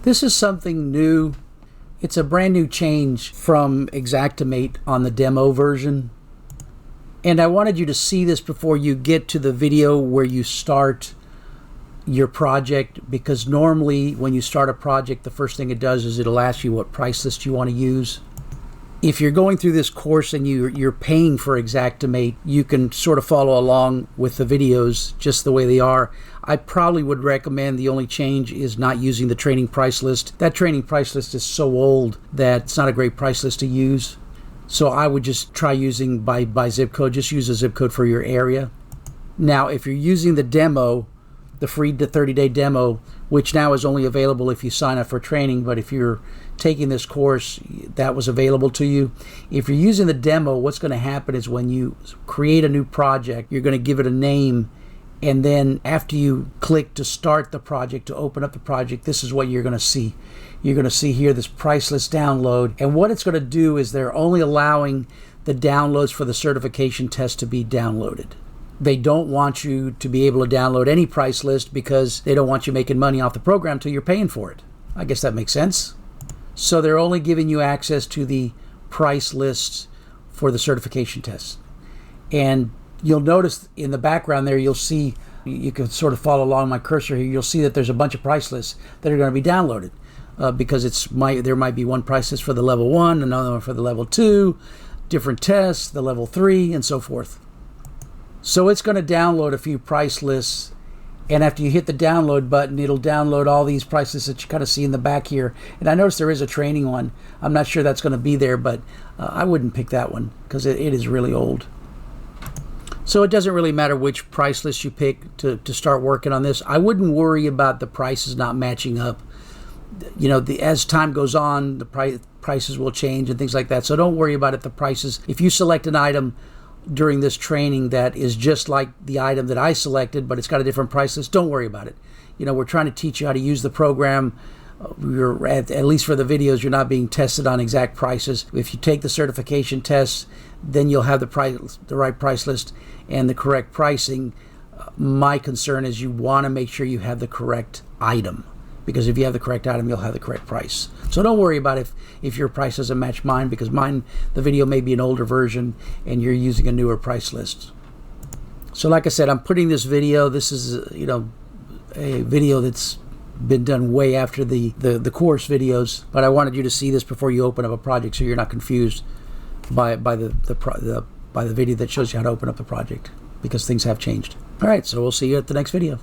This is something new. It's a brand new change from Xactimate on the demo version. And I wanted you to see this before you get to the video where you start your project, because normally when you start a project, the first thing it does is it'll ask you what price list you want to use. If you're going through this course and you're paying for Xactimate, you can sort of follow along with the videos just the way they are. I probably would recommend the only change is not using the training price list. That training price list is so old that it's not a great price list to use. So I would just try using by zip code. Just use a zip code for your area. Now, if you're using the demo, the free 30-day demo, which now is only available if you sign up for training, but if you're taking this course, that was available to you. If you're using the demo, what's going to happen is when you create a new project, you're going to give it a name, and then after you click to start the project, to open up the project, this is what you're going to see. You're going to see here this price list download, and what it's going to do is they're only allowing the downloads for the certification test to be downloaded. They don't want you to be able to download any price list because they don't want you making money off the program until you're paying for it. I guess that makes sense. So they're only giving you access to the price lists for the certification tests. And you'll notice in the background there, you'll see, you can sort of follow along my cursor here, you'll see that there's a bunch of price lists that are going to be downloaded because there might be one price list for the level 1, another one for the level 2, different tests, the level 3, and so forth. So it's going to download a few price lists, and after you hit the download button, it'll download all these price lists that you kind of see in the back here. And I noticed there is a training one. I'm not sure that's going to be there, but I wouldn't pick that one because it is really old. So it doesn't really matter which price list you pick to start working on this. I wouldn't worry about the prices not matching up. You know, as time goes on, the prices will change and things like that. So don't worry about it. The prices, if you select an item during this training that is just like the item that I selected, but it's got a different price list, don't worry about it. You know, we're trying to teach you how to use the program. You're at least for the videos, you're not being tested on exact prices. If you take the certification tests, then you'll have the right price list and the correct pricing. My concern is you want to make sure you have the correct item, because if you have the correct item, you'll have the correct price. So don't worry about if your price doesn't match mine, because mine, the video may be an older version and you're using a newer price list. So like I said, I'm putting this video, this is a video that's been done way after the course videos, but I wanted you to see this before you open up a project so you're not confused by the video that shows you how to open up the project, because things have changed. All right, so we'll see you at the next video.